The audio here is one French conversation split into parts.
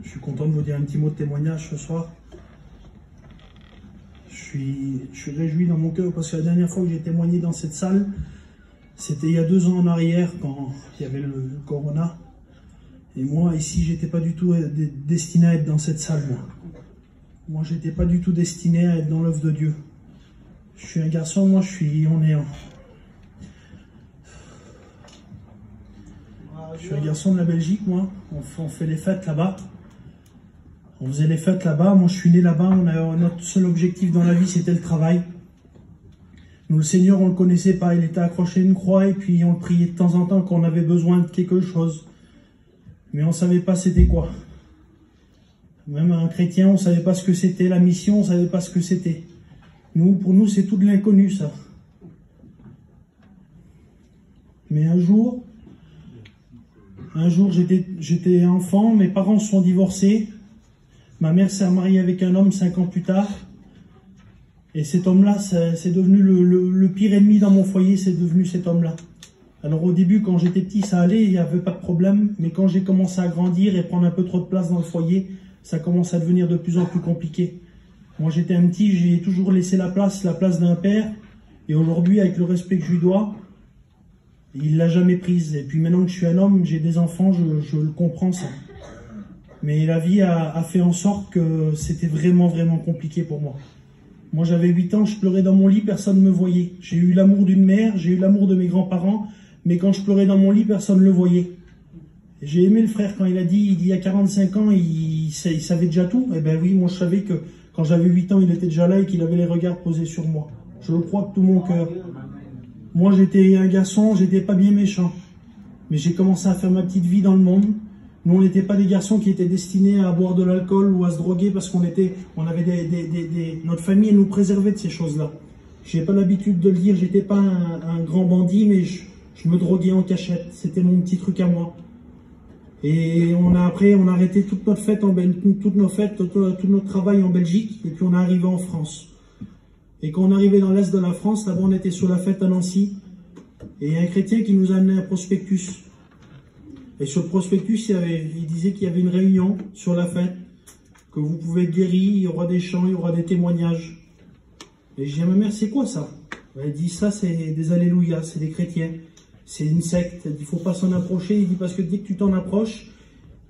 Je suis content de vous dire un petit mot de témoignage ce soir. Je suis réjoui dans mon cœur parce que la dernière fois que j'ai témoigné dans cette salle, c'était il y a 2 ans en arrière quand il y avait le corona. Et moi, ici, j'étais pas du tout destiné à être dans cette salle, moi. Moi, j'étais pas du tout destiné à être dans l'œuvre de Dieu. Je suis un garçon, moi, je suis en néant. Je suis un garçon de la Belgique, moi. On fait les fêtes là-bas. On faisait les fêtes là-bas. Moi, je suis né là-bas. Notre seul objectif dans la vie, c'était le travail. Nous, le Seigneur, on le connaissait pas. Il était accroché à une croix et puis on le priait de temps en temps quand on avait besoin de quelque chose. Mais on savait pas c'était quoi. Même un chrétien, on savait pas ce que c'était. La mission, on savait pas ce que c'était. Pour nous, c'est tout de l'inconnu, ça. Mais un jour, j'étais enfant, mes parents se sont divorcés. Ma mère s'est remariée avec un homme 5 ans plus tard. Et cet homme-là, c'est devenu le pire ennemi dans mon foyer, c'est devenu cet homme-là. Alors au début, quand j'étais petit, ça allait, il n'y avait pas de problème. Mais quand j'ai commencé à grandir et prendre un peu trop de place dans le foyer, ça commence à devenir de plus en plus compliqué. Moi, j'étais un petit, j'ai toujours laissé la place d'un père. Et aujourd'hui, avec le respect que je lui dois, il l'a jamais prise. Et puis maintenant que je suis un homme, j'ai des enfants, je le comprends ça. Mais la vie a fait en sorte que c'était vraiment, vraiment compliqué pour moi. Moi, j'avais 8 ans, je pleurais dans mon lit, personne ne me voyait. J'ai eu l'amour d'une mère, j'ai eu l'amour de mes grands-parents, mais quand je pleurais dans mon lit, personne ne le voyait. J'ai aimé le frère quand il dit il y a 45 ans, il savait déjà tout. Eh bien oui, moi je savais que quand j'avais 8 ans, il était déjà là et qu'il avait les regards posés sur moi. Je le crois de tout mon cœur. Moi, j'étais un garçon, j'étais pas bien méchant. Mais j'ai commencé à faire ma petite vie dans le monde. Nous, on n'était pas des garçons qui étaient destinés à boire de l'alcool ou à se droguer parce qu'on avait notre famille, elle nous préservait de ces choses-là. J'ai pas l'habitude de le dire, j'étais pas un grand bandit, mais je me droguais en cachette. C'était mon petit truc à moi. Et après, on a arrêté toute notre fête toutes nos fêtes, tout notre travail en Belgique, et puis on est arrivé en France. Et quand on arrivait dans l'est de la France, là-bas on était sur la fête à Nancy, et il y a un chrétien qui nous a amené un prospectus. Et sur le prospectus, il disait qu'il y avait une réunion sur la fête, que vous pouvez être guéri, il y aura des chants, il y aura des témoignages. Et j'ai dit à ma mère, c'est quoi ça? Elle dit, ça c'est des alléluia, c'est des chrétiens. C'est une secte, il ne faut pas s'en approcher. Il dit parce que dès que tu t'en approches,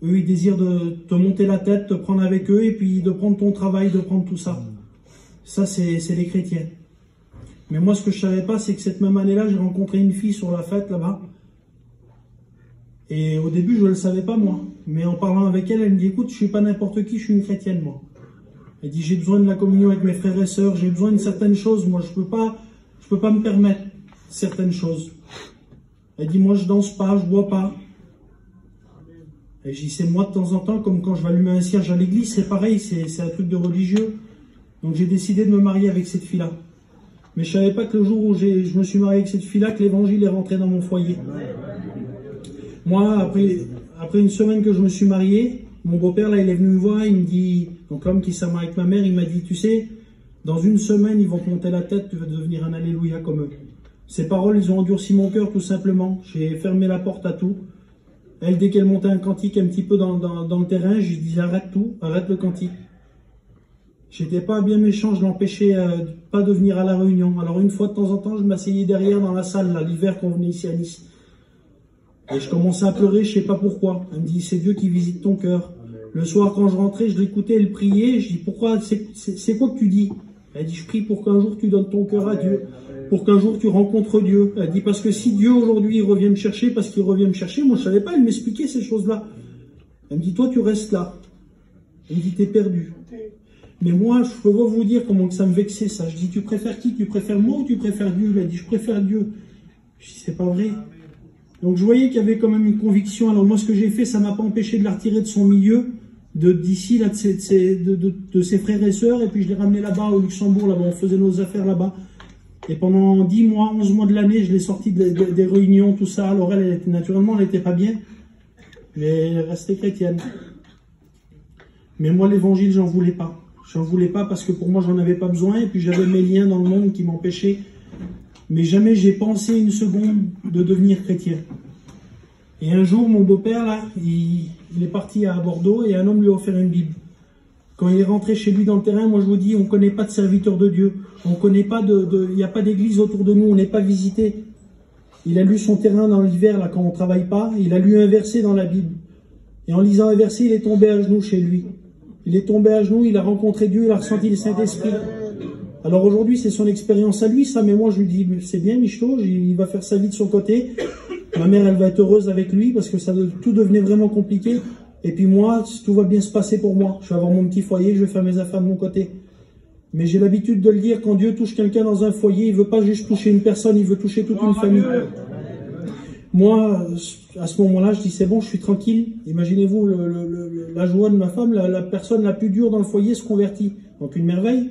eux ils désirent de te monter la tête, te prendre avec eux et puis de prendre ton travail, de prendre tout ça. Ça c'est les chrétiens. Mais moi ce que je savais pas, c'est que cette même année-là, j'ai rencontré une fille sur la fête là-bas. Et au début je ne le savais pas moi. Mais en parlant avec elle, elle me dit écoute, je suis pas n'importe qui, je suis une chrétienne moi. Elle dit j'ai besoin de la communion avec mes frères et sœurs, j'ai besoin de certaines choses. Moi je peux pas me permettre certaines choses. Elle dit, moi je danse pas, je bois pas. Et je dis, c'est moi de temps en temps, comme quand je vais allumer un cierge à l'église, c'est pareil, c'est un truc de religieux. Donc j'ai décidé de me marier avec cette fille-là. Mais je savais pas que le jour où je me suis marié avec cette fille-là, que l'évangile est rentré dans mon foyer. Moi, après une semaine que je me suis marié, mon beau-père, là, il est venu me voir, il me dit, donc l'homme qui s'est marié avec ma mère, il m'a dit, tu sais, dans une semaine, ils vont te monter la tête, tu vas devenir un alléluia comme eux. Ces paroles, ils ont endurci mon cœur tout simplement. J'ai fermé la porte à tout. Elle, dès qu'elle montait un cantique un petit peu dans le terrain, je lui disais arrête tout, arrête le cantique. J'étais pas bien méchant, je l'empêchais pas de venir à la réunion. Alors une fois de temps en temps, je m'asseyais derrière dans la salle, l'hiver qu'on venait ici à Nice. Et je commençais à pleurer, je sais pas pourquoi. Elle me dit c'est Dieu qui visite ton cœur. Le soir quand je rentrais, je l'écoutais, elle priait. Je dis pourquoi, c'est quoi que tu dis? Elle dit je prie pour qu'un jour tu donnes ton cœur à Dieu. Pour qu'un jour tu rencontres Dieu. Elle dit parce que si Dieu aujourd'hui il revient me chercher, parce qu'il revient me chercher, moi je savais pas, elle m'expliquait ces choses-là. Elle me dit toi tu restes là. Elle me dit t'es perdu. Mais moi je peux pas vous dire comment que ça me vexait ça. Je dis tu préfères qui? Tu préfères moi ou tu préfères Dieu? Elle dit je préfère Dieu. Je dis c'est pas vrai. Donc je voyais qu'il y avait quand même une conviction. Alors moi ce que j'ai fait, ça m'a pas empêché de la retirer de son milieu, d'ici là, de ses frères et sœurs, et puis je l'ai ramené là-bas au Luxembourg, là-bas on faisait nos affaires là-bas. Et pendant 10 mois, 11 mois de l'année, je l'ai sortie des réunions, tout ça. Alors elle, naturellement, elle n'était pas bien. Mais elle restait chrétienne. Mais moi, l'évangile, j'en voulais pas. J'en voulais pas parce que pour moi, j'en avais pas besoin. Et puis j'avais mes liens dans le monde qui m'empêchaient. Mais jamais j'ai pensé une seconde de devenir chrétien. Et un jour, mon beau-père, là, il est parti à Bordeaux et un homme lui a offert une Bible. Quand il est rentré chez lui dans le terrain, moi je vous dis, on ne connaît pas de serviteur de Dieu. On connaît pas il n'y a pas d'église autour de nous, on n'est pas visité. Il a lu son terrain dans l'hiver, là, quand on ne travaille pas. Il a lu un verset dans la Bible. Et en lisant un verset, il est tombé à genoux chez lui. Il est tombé à genoux, il a rencontré Dieu, il a ressenti le Saint-Esprit. Alors aujourd'hui, c'est son expérience à lui, ça, mais moi je lui dis, c'est bien Michto, il va faire sa vie de son côté. Ma mère, elle va être heureuse avec lui, parce que tout devenait vraiment compliqué. Et puis moi, tout va bien se passer pour moi. Je vais avoir mon petit foyer, je vais faire mes affaires de mon côté. Mais j'ai l'habitude de le dire, quand Dieu touche quelqu'un dans un foyer, il ne veut pas juste toucher une personne, il veut toucher toute une famille. Moi, à ce moment-là, je dis, c'est bon, je suis tranquille. Imaginez-vous la joie de ma femme, la personne la plus dure dans le foyer se convertit. Donc une merveille.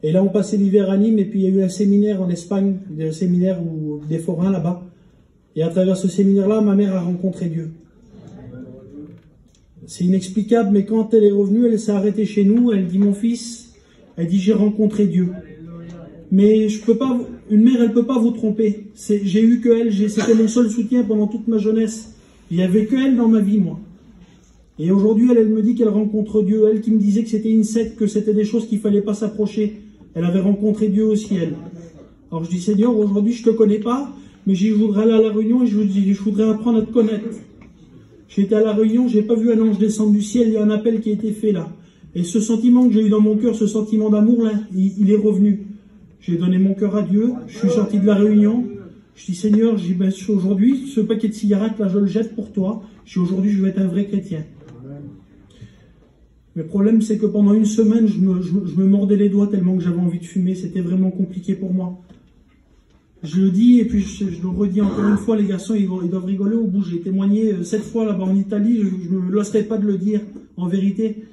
Et là, on passait l'hiver à Nîmes, et puis il y a eu un séminaire en Espagne, un séminaire des forains là-bas. Et à travers ce séminaire-là, ma mère a rencontré Dieu. C'est inexplicable, mais quand elle est revenue, elle s'est arrêtée chez nous, elle dit, mon fils, elle dit, j'ai rencontré Dieu. Mais je peux pas, une mère, elle peut pas vous tromper. J'ai eu que elle, c'était mon seul soutien pendant toute ma jeunesse. Il y avait que elle dans ma vie, moi. Et aujourd'hui, elle me dit qu'elle rencontre Dieu. Elle qui me disait que c'était une secte, que c'était des choses qu'il fallait pas s'approcher. Elle avait rencontré Dieu aussi, elle. Alors je dis, Seigneur, aujourd'hui, je te connais pas, mais je voudrais aller à la réunion et je voudrais apprendre à te connaître. J'étais à la réunion, j'ai pas vu un ange descendre du ciel, il y a un appel qui a été fait là. Et ce sentiment que j'ai eu dans mon cœur, ce sentiment d'amour là, il est revenu. J'ai donné mon cœur à Dieu, je suis sorti de la réunion. Je dis, Seigneur, aujourd'hui, ce paquet de cigarettes là, je le jette pour toi. Je dis, aujourd'hui, je vais être un vrai chrétien. Le problème, c'est que pendant une semaine, je me mordais les doigts tellement que j'avais envie de fumer. C'était vraiment compliqué pour moi. Je le dis, et puis je le redis encore une fois, les garçons, ils doivent rigoler au bout. J'ai témoigné 7 fois là-bas en Italie, je ne me lasserai pas de le dire, en vérité.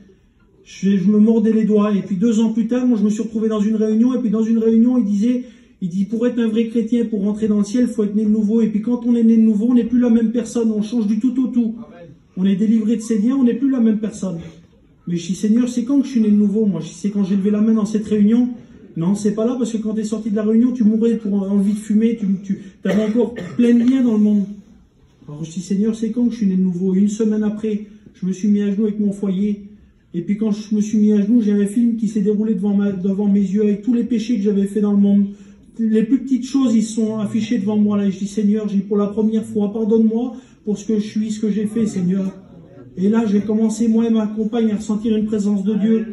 Je me mordais les doigts, et puis 2 ans plus tard, moi, je me suis retrouvé dans une réunion, et puis dans une réunion, il dit, pour être un vrai chrétien, pour rentrer dans le ciel, il faut être né de nouveau. Et puis quand on est né de nouveau, on n'est plus la même personne, on change du tout au tout. On est délivré de ses liens, on n'est plus la même personne. Mais je dis, Seigneur, c'est quand que je suis né de nouveau? Moi, c'est quand j'ai levé la main dans cette réunion. Non, c'est pas là, parce que quand tu es sorti de la réunion, tu mourais pour envie de fumer, tu avais encore plein de liens dans le monde. Alors je dis, Seigneur, c'est quand que je suis né de nouveau? Une semaine après, je me suis mis à genoux avec mon foyer. Et puis quand je me suis mis à genoux, j'ai un film qui s'est déroulé devant mes yeux avec tous les péchés que j'avais fait dans le monde. Les plus petites choses, ils sont affichés devant moi. Là, et je dis, Seigneur, pour la première fois, pardonne-moi pour ce que je suis, ce que j'ai fait, Seigneur. Et là, j'ai commencé, moi et ma compagne, à ressentir une présence de Dieu.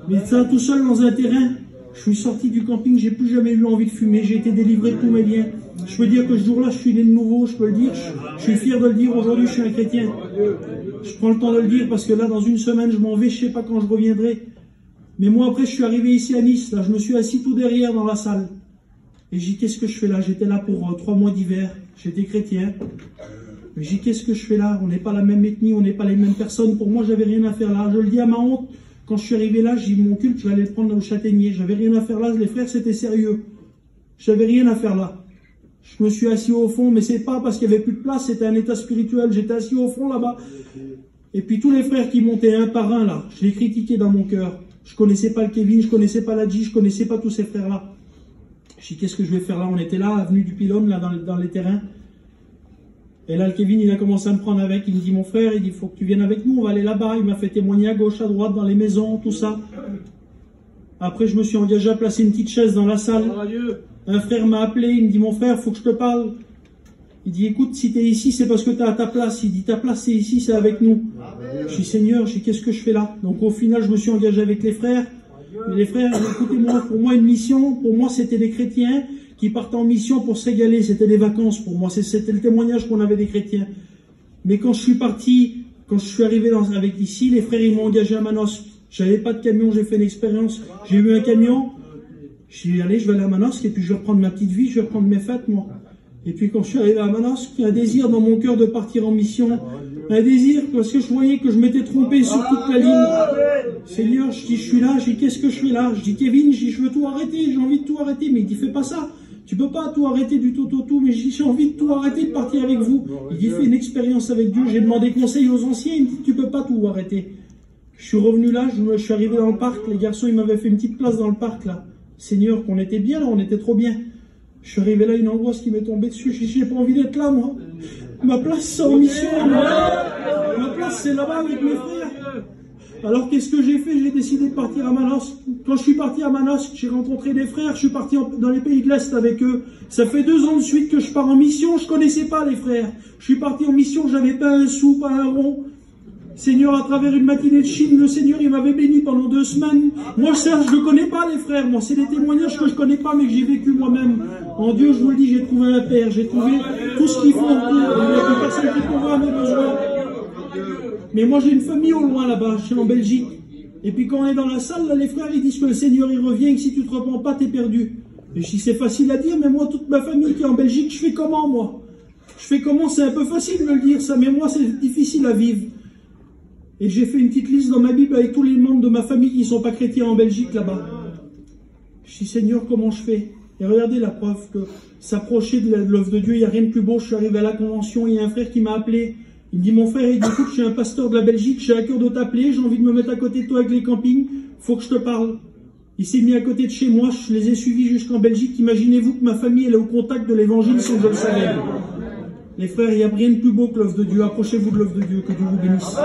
Mais ça, tout seul dans un terrain. Je suis sorti du camping, j'ai plus jamais eu envie de fumer, j'ai été délivré de tous mes liens. Je peux dire que ce jour-là, je suis né de nouveau, je peux le dire, je suis fier de le dire, aujourd'hui je suis un chrétien. Je prends le temps de le dire parce que là, dans une semaine, je m'en vais, je sais pas quand je reviendrai. Mais moi, après, je suis arrivé ici à Nice, là, je me suis assis tout derrière dans la salle. Et j'ai dit, qu'est-ce que je fais là? J'étais là pour 3 mois d'hiver, j'étais chrétien. Mais j'ai dit, qu'est-ce que je fais là? On n'est pas la même ethnie, on n'est pas les mêmes personnes. Pour moi, j'avais rien à faire là. Je le dis à ma honte. Quand je suis arrivé là, j'ai dit, mon culte, je vais aller le prendre dans le Châtaignier. J'avais rien à faire là, les frères, c'était sérieux. J'avais rien à faire là. Je me suis assis au fond, mais c'est pas parce qu'il y avait plus de place, c'était un état spirituel. J'étais assis au fond là-bas. Et puis tous les frères qui montaient un par un là, je les critiquais dans mon cœur. Je connaissais pas le Kevin, je connaissais pas l'Adji, je connaissais pas tous ces frères-là. Je dis, qu'est-ce que je vais faire là? On était là, avenue du Pylône, là, dans les terrains. Et là, le Kevin, il a commencé à me prendre avec. Il me dit, mon frère, il dit, faut que tu viennes avec nous, on va aller là-bas. Il m'a fait témoigner à gauche, à droite, dans les maisons, tout ça. Après, je me suis engagé à placer une petite chaise dans la salle. Un frère m'a appelé, il me dit, mon frère, faut que je te parle. Il dit, écoute, si tu es ici, c'est parce que tu as ta place. Il dit, ta place, c'est ici, c'est avec nous. Je dis, Seigneur, je dis, qu'est-ce que je fais là? Donc, au final, je me suis engagé avec les frères. Mais les frères, écoutez-moi, pour moi, une mission, pour moi, c'était des chrétiens qui partent en mission pour s'égaler. C'était des vacances pour moi. C'était le témoignage qu'on avait des chrétiens. Mais quand je suis parti, quand je suis arrivé avec ici, les frères, ils m'ont engagé à Manosque. J'avais pas de camion, j'ai fait une expérience. J'ai eu un camion. J'ai dit, allez, je vais aller à Manosque et puis je vais reprendre ma petite vie, je vais reprendre mes fêtes, moi. Et puis quand je suis arrivé à Manosque, un désir dans mon cœur de partir en mission. Un désir parce que je voyais que je m'étais trompé sur toute la ligne. Seigneur, je dis, je suis là, je dis, qu'est-ce que je fais là? Je dis, Kevin, je dis, je veux tout arrêter, j'ai envie de tout arrêter. Mais il dit, fais pas ça. Tu peux pas tout arrêter du tout, mais je dis, j'ai envie de tout arrêter, de partir avec vous. Il dit, fais une expérience avec Dieu. J'ai demandé conseil aux anciens, il me dit, tu peux pas tout arrêter. Je suis revenu là, je suis arrivé dans le parc, les garçons, ils m'avaient fait une petite place dans le parc là. Seigneur, qu'on était bien là, on était trop bien. Je suis arrivé là, une angoisse qui m'est tombée dessus. J'ai pas envie d'être là, moi. Ma place, c'est en mission. Ma place, c'est là-bas avec mes frères. Alors, qu'est-ce que j'ai fait? J'ai décidé de partir à Manosque. Quand je suis parti à Manosque, j'ai rencontré des frères. Je suis parti dans les pays de l'Est avec eux. Ça fait 2 ans de suite que je pars en mission. Je connaissais pas les frères. Je suis parti en mission, j'avais pas un sou, pas un rond. Seigneur, à travers une matinée de Chine, le Seigneur, il m'avait béni pendant 2 semaines. Moi, ça, je ne connais pas, les frères. Moi, c'est des témoignages que je ne connais pas, mais que j'ai vécu moi-même. En Dieu, je vous le dis, j'ai trouvé un père. J'ai trouvé tout ce qu'il faut. Il n'y a plus personne qui pourra mes besoins. Mais moi, j'ai une famille au loin, là-bas. Je suis en Belgique. Et puis, quand on est dans la salle, là, les frères, ils disent que le Seigneur, il revient et que si tu ne te repens pas, t'es perdu. Et je dis, c'est facile à dire, mais moi, toute ma famille qui est en Belgique, je fais comment, moi? Je fais comment? C'est un peu facile de le dire, ça, mais moi, c'est difficile à vivre. Et j'ai fait une petite liste dans ma Bible avec tous les membres de ma famille qui ne sont pas chrétiens en Belgique, là-bas. Je dis, Seigneur, comment je fais? Et regardez la preuve que s'approcher de l'œuvre de Dieu, il n'y a rien de plus beau. Je suis arrivé à la convention, il y a un frère qui m'a appelé. Il me dit, mon frère, il dit, écoute, je suis un pasteur de la Belgique, j'ai à cœur de t'appeler, j'ai envie de me mettre à côté de toi avec les campings, faut que je te parle. Il s'est mis à côté de chez moi, je les ai suivis jusqu'en Belgique. Imaginez-vous que ma famille, elle est au contact de l'évangile sans que je le savais. Les frères, il n'y a rien de plus beau que l'œuvre de Dieu. Approchez-vous de l'œuvre de Dieu, que Dieu vous bénisse.